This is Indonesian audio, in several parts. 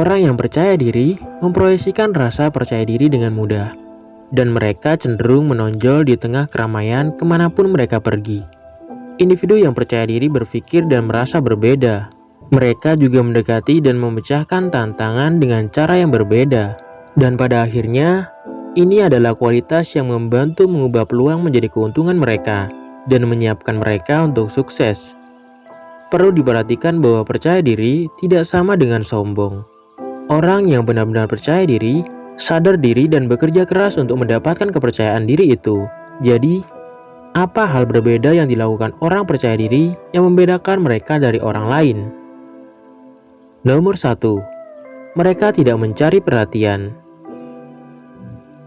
Orang yang percaya diri memproyeksikan rasa percaya diri dengan mudah, dan mereka cenderung menonjol di tengah keramaian kemanapun mereka pergi. Individu yang percaya diri berpikir dan merasa berbeda. Mereka juga mendekati dan memecahkan tantangan dengan cara yang berbeda. Dan pada akhirnya, ini adalah kualitas yang membantu mengubah peluang menjadi keuntungan mereka dan menyiapkan mereka untuk sukses. Perlu diperhatikan bahwa percaya diri tidak sama dengan sombong. Orang yang benar-benar percaya diri, sadar diri dan bekerja keras untuk mendapatkan kepercayaan diri itu. Jadi, apa hal berbeda yang dilakukan orang percaya diri yang membedakan mereka dari orang lain? Nomor 1. Mereka tidak mencari perhatian.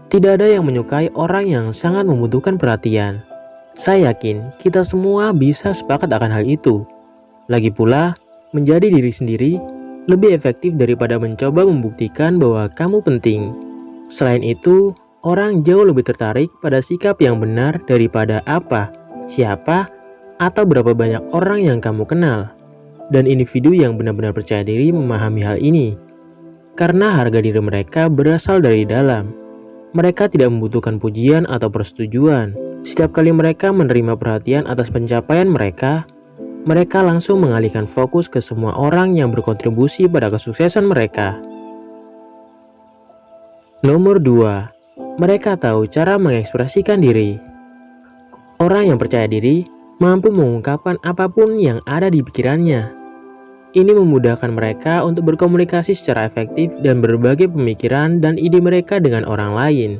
Tidak ada yang menyukai orang yang sangat membutuhkan perhatian. Saya yakin kita semua bisa sepakat akan hal itu. Lagi pula, menjadi diri sendiri lebih efektif daripada mencoba membuktikan bahwa kamu penting. Selain itu, orang jauh lebih tertarik pada sikap yang benar daripada apa, siapa, atau berapa banyak orang yang kamu kenal. Dan individu yang benar-benar percaya diri memahami hal ini. Karena harga diri mereka berasal dari dalam. Mereka tidak membutuhkan pujian atau persetujuan. Setiap kali mereka menerima perhatian atas pencapaian mereka langsung mengalihkan fokus ke semua orang yang berkontribusi pada kesuksesan mereka. Nomor 2. Mereka tahu cara mengekspresikan diri. Orang yang percaya diri mampu mengungkapkan apapun yang ada di pikirannya. Ini memudahkan mereka untuk berkomunikasi secara efektif dan berbagi pemikiran dan ide mereka dengan orang lain.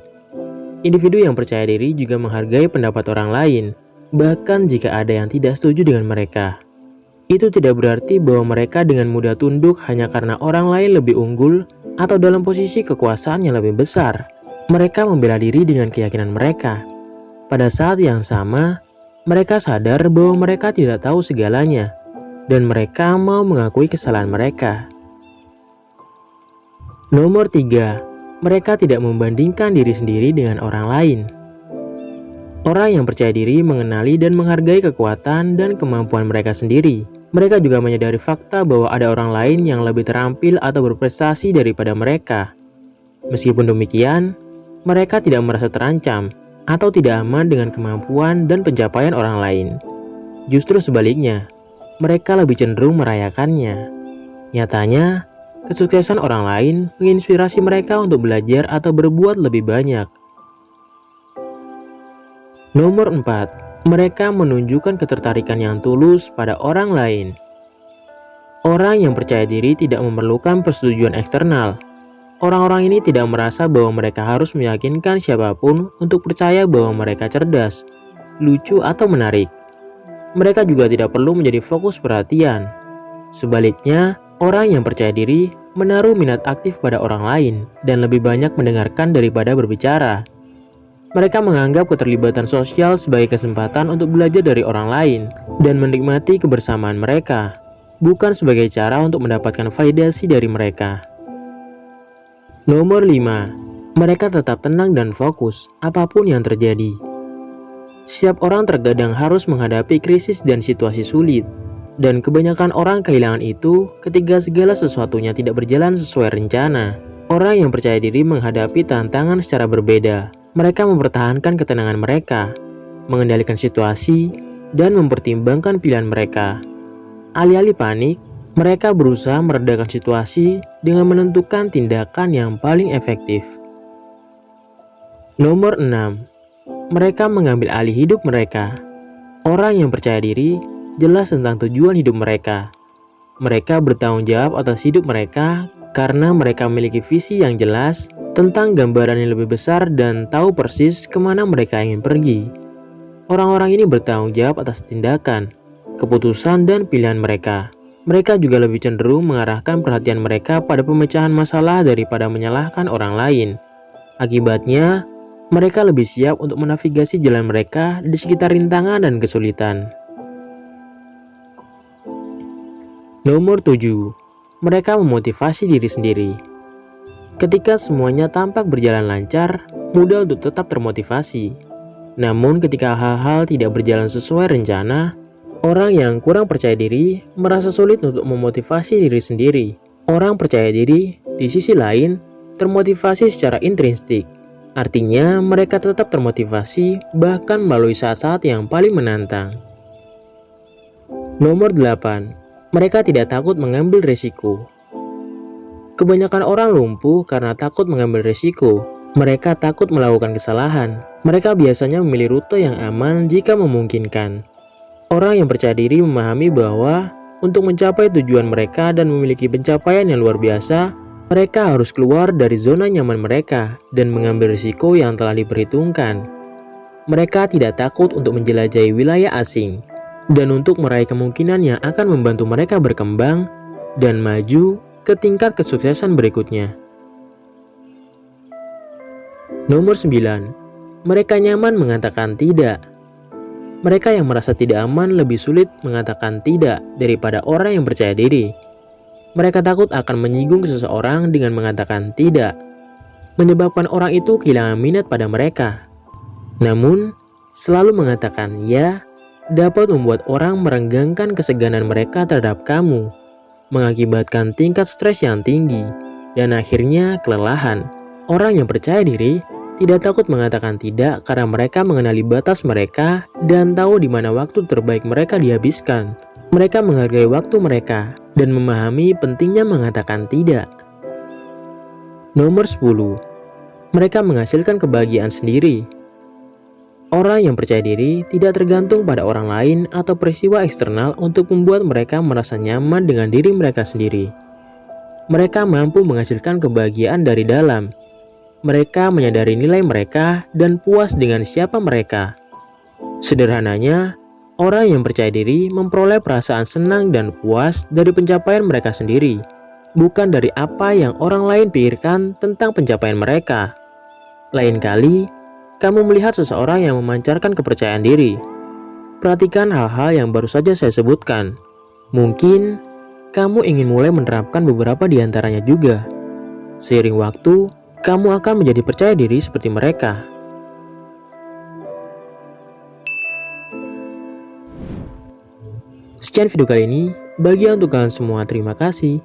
Individu yang percaya diri juga menghargai pendapat orang lain, bahkan jika ada yang tidak setuju dengan mereka. Itu tidak berarti bahwa mereka dengan mudah tunduk hanya karena orang lain lebih unggul atau dalam posisi kekuasaan yang lebih besar. Mereka membela diri dengan keyakinan mereka. Pada saat yang sama, mereka sadar bahwa mereka tidak tahu segalanya, dan mereka mau mengakui kesalahan mereka. Nomor 3. Mereka tidak membandingkan diri sendiri dengan orang lain. Orang yang percaya diri mengenali dan menghargai kekuatan dan kemampuan mereka sendiri. Mereka juga menyadari fakta bahwa ada orang lain yang lebih terampil atau berprestasi daripada mereka. Meskipun demikian, mereka tidak merasa terancam atau tidak aman dengan kemampuan dan pencapaian orang lain. Justru sebaliknya, mereka lebih cenderung merayakannya. Nyatanya, kesuksesan orang lain menginspirasi mereka untuk belajar atau berbuat lebih banyak. Nomor 4. Mereka menunjukkan ketertarikan yang tulus pada orang lain. Orang yang percaya diri tidak memerlukan persetujuan eksternal. Orang-orang ini tidak merasa bahwa mereka harus meyakinkan siapapun untuk percaya bahwa mereka cerdas, lucu, atau menarik. Mereka juga tidak perlu menjadi fokus perhatian. Sebaliknya, orang yang percaya diri menaruh minat aktif pada orang lain dan lebih banyak mendengarkan daripada berbicara. Mereka menganggap keterlibatan sosial sebagai kesempatan untuk belajar dari orang lain dan menikmati kebersamaan mereka, bukan sebagai cara untuk mendapatkan validasi dari mereka. Nomor 5. Mereka tetap tenang dan fokus apapun yang terjadi. Setiap orang terkadang harus menghadapi krisis dan situasi sulit, dan kebanyakan orang kehilangan itu ketika segala sesuatunya tidak berjalan sesuai rencana. Orang yang percaya diri menghadapi tantangan secara berbeda. Mereka mempertahankan ketenangan mereka, mengendalikan situasi, dan mempertimbangkan pilihan mereka. Alih-alih panik, mereka berusaha meredakan situasi dengan menentukan tindakan yang paling efektif. Nomor 6. Mereka mengambil alih hidup mereka. Orang yang percaya diri jelas tentang tujuan hidup mereka. Mereka bertanggung jawab atas hidup mereka karena mereka memiliki visi yang jelas tentang gambaran yang lebih besar dan tahu persis kemana mereka ingin pergi. Orang-orang ini bertanggung jawab atas tindakan, keputusan, dan pilihan mereka. Mereka juga lebih cenderung mengarahkan perhatian mereka pada pemecahan masalah daripada menyalahkan orang lain. Akibatnya, mereka lebih siap untuk menavigasi jalan mereka di sekitar rintangan dan kesulitan. Nomor 7. Mereka memotivasi diri sendiri. Ketika semuanya tampak berjalan lancar, mudah untuk tetap termotivasi. Namun ketika hal-hal tidak berjalan sesuai rencana, orang yang kurang percaya diri merasa sulit untuk memotivasi diri sendiri. Orang percaya diri, di sisi lain, termotivasi secara intrinsik. Artinya, mereka tetap termotivasi bahkan melalui saat-saat yang paling menantang. Nomor 8. Mereka tidak takut mengambil risiko. Kebanyakan orang lumpuh karena takut mengambil risiko. Mereka takut melakukan kesalahan. Mereka biasanya memilih rute yang aman jika memungkinkan. Orang yang percaya diri memahami bahwa untuk mencapai tujuan mereka dan memiliki pencapaian yang luar biasa, mereka harus keluar dari zona nyaman mereka dan mengambil risiko yang telah diperhitungkan. Mereka tidak takut untuk menjelajahi wilayah asing dan untuk meraih kemungkinan yang akan membantu mereka berkembang dan maju ke tingkat kesuksesan berikutnya. Nomor 9. Mereka nyaman mengatakan tidak. Mereka yang merasa tidak aman lebih sulit mengatakan tidak daripada orang yang percaya diri. Mereka takut akan menyinggung seseorang dengan mengatakan tidak, menyebabkan orang itu kehilangan minat pada mereka. Namun, selalu mengatakan ya dapat membuat orang merenggangkan keseganan mereka terhadap kamu, mengakibatkan tingkat stres yang tinggi, dan akhirnya kelelahan. Orang yang percaya diri tidak takut mengatakan tidak karena mereka mengenali batas mereka dan tahu di mana waktu terbaik mereka dihabiskan. Mereka menghargai waktu mereka dan memahami pentingnya mengatakan tidak. Nomor 10. Mereka menghasilkan kebahagiaan sendiri. Orang yang percaya diri tidak tergantung pada orang lain atau peristiwa eksternal untuk membuat mereka merasa nyaman dengan diri mereka sendiri. Mereka mampu menghasilkan kebahagiaan dari dalam. Mereka menyadari nilai mereka dan puas dengan siapa mereka. Sederhananya, orang yang percaya diri memperoleh perasaan senang dan puas dari pencapaian mereka sendiri, bukan dari apa yang orang lain pikirkan tentang pencapaian mereka. Lain kali, kamu melihat seseorang yang memancarkan kepercayaan diri. Perhatikan hal-hal yang baru saja saya sebutkan. Mungkin kamu ingin mulai menerapkan beberapa di antaranya juga. Seiring waktu, kamu akan menjadi percaya diri seperti mereka. Sekian video kali ini. Bagi untuk kalian semua, terima kasih.